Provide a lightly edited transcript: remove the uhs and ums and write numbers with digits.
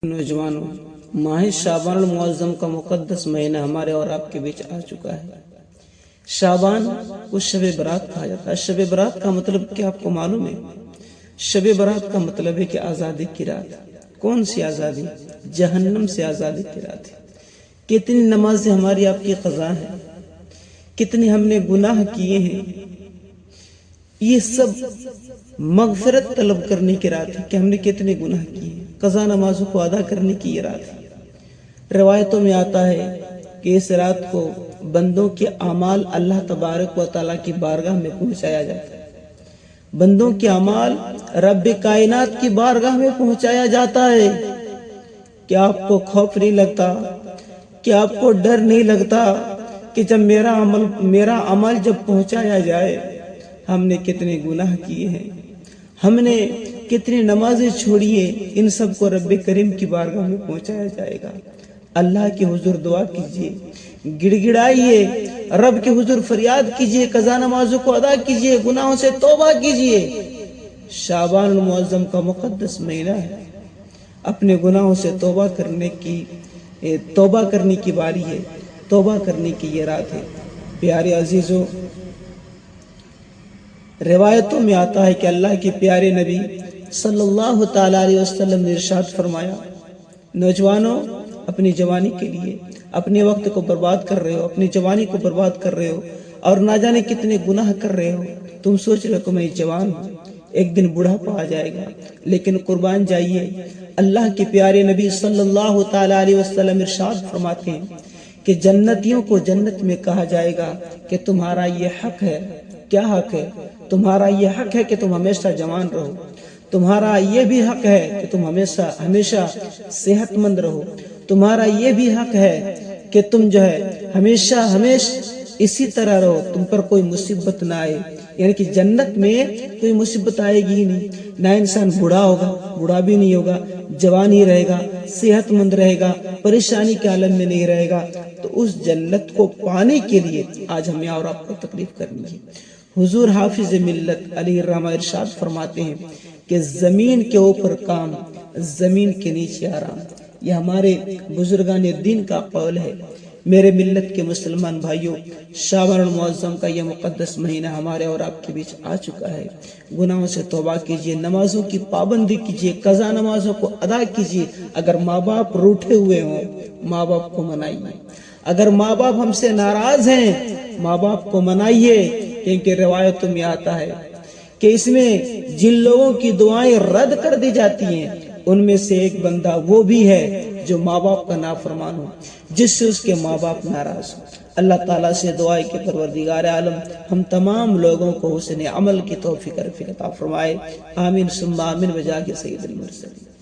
نوجوانوں، ماہ شعبان المعظم کا مقدس مہینہ ہمارے اور آپ کے بیچ آ چکا ہے۔ شعبان کو شب برات کہا جاتا ہے۔ شب برات کا مطلب کیا آپ کو معلوم ہے؟ شب برات کا مطلب ہے کہ آزادی کی رات۔ کون سی آزادی؟ جہنم سے آزادی کی رات ہے۔ کتنی نمازیں ہماری آپ کی قضا ہیں، کتنے ہم نے گناہ کیے ہیں، یہ سب مغفرت طلب کرنے کی رات ہے کہ ہم نے کتنے گناہ کیے ہیں، قضا نمازوں کو ادا کرنے کی یہ رات ہے۔ روایتوں میں آتا ہے کہ اس رات کو بندوں کے اعمال اللہ تبارک و تعالیٰ کی بارگاہ میں پہنچایا جاتا ہے۔ بندوں کے اعمال رب کائنات کی بارگاہ میں پہنچایا جاتا ہے۔ کیا آپ کو خوف نہیں لگتا؟ کیا آپ کو ڈر نہیں لگتا کہ جب میرا عمل جب پہنچایا جائے، ہم نے کتنے گناہ کیے ہیں، ہم نے کتنی نمازیں چھوڑی ہیں، ان سب کو رب کریم کی بارگاہ میں پہنچایا جائے گا۔ اللہ کے حضور دعا کیجئے، گڑ گڑائیے، رب کے حضور فریاد کیجئے، قضا نمازوں کو ادا کیجئے، گناہوں سے توبہ کیجئے۔ شعبان المعظم کا مقدس مہینہ ہے، اپنے گناہوں سے توبہ کرنے کی باری ہے، توبہ کرنے کی یہ رات ہے۔ پیارے عزیزوں، روایتوں میں آتا ہے کہ اللہ کے پیارے نبی صلی اللہ تعالیٰ علیہ وسلم نے ارشاد فرمایا، نوجوانوں، اپنی جوانی کے لیے اپنے وقت کو برباد کر رہے ہو، اپنی جوانی کو برباد کر رہے ہو اور نہ جانے کتنے گناہ کر رہے ہو۔ تم سوچ رہے ہو کہ میں جوان ہوں، ایک دن بڑھاپا آ جائے گا، لیکن قربان جائیے، اللہ کے پیارے نبی صلی اللہ تعالیٰ علیہ وسلم ارشاد فرماتے ہیں کہ جنتیوں کو جنت میں کہا جائے گا کہ تمہارا یہ حق ہے۔ کیا حق ہے؟ تمہارا یہ حق ہے کہ تم ہمیشہ جوان رہو، تمہارا یہ بھی حق ہے کہ تم ہمیشہ صحت مند رہو، تمہارا یہ بھی حق ہے کہ تم ہمیشہ اسی طرح رہو، تم پر کوئی مصیبت نہ آئے۔ یعنی کہ جنت میں کوئی مصیبت آئے گی ہی نہیں، نہ انسان بوڑھا ہوگا، بوڑھا بھی نہیں ہوگا، جوان ہی رہے گا، صحت مند رہے گا، پریشانی کے عالم میں نہیں رہے گا۔ تو اس جنت کو پانے کے لیے آج ہمیں اور آپ کو تکلیف کرنی ہے۔ حضور حافظ ملت علیہ الرحمہ ارشاد فرماتے ہیں کہ زمین کے اوپر کام، زمین کے نیچے آرام۔ یہ ہمارے بزرگان دین کا قول ہے۔ میرے ملت کے مسلمان بھائیوں، شعبان المعظم کا یہ مقدس مہینہ ہمارے اور آپ کے بیچ آ چکا ہے۔ گناہوں سے توبہ کیجئے، نمازوں کی پابندی کیجئے، قضا نمازوں کو ادا کیجئے۔ اگر ماں باپ روٹھے ہوئے ہوں، ماں باپ کو منائیے۔ اگر ماں باپ ہم سے ناراض ہیں، ماں باپ کو منائیے، کیونکہ روایتوں میں آتا ہے کہ اس میں جن لوگوں کی دعائیں رد کر دی جاتی ہیں، ان میں سے ایک بندہ وہ بھی ہے جو ماں باپ کا نافرمان ہو، جس سے اس کے ماں باپ ناراض ہو۔ اللہ تعالیٰ سے دعا ہے کہ پروردگار عالم ہم تمام لوگوں کو حسن عمل کی توفیق عطا فرمائے۔ آمین ثم آمین بجاہ سید المرسلین۔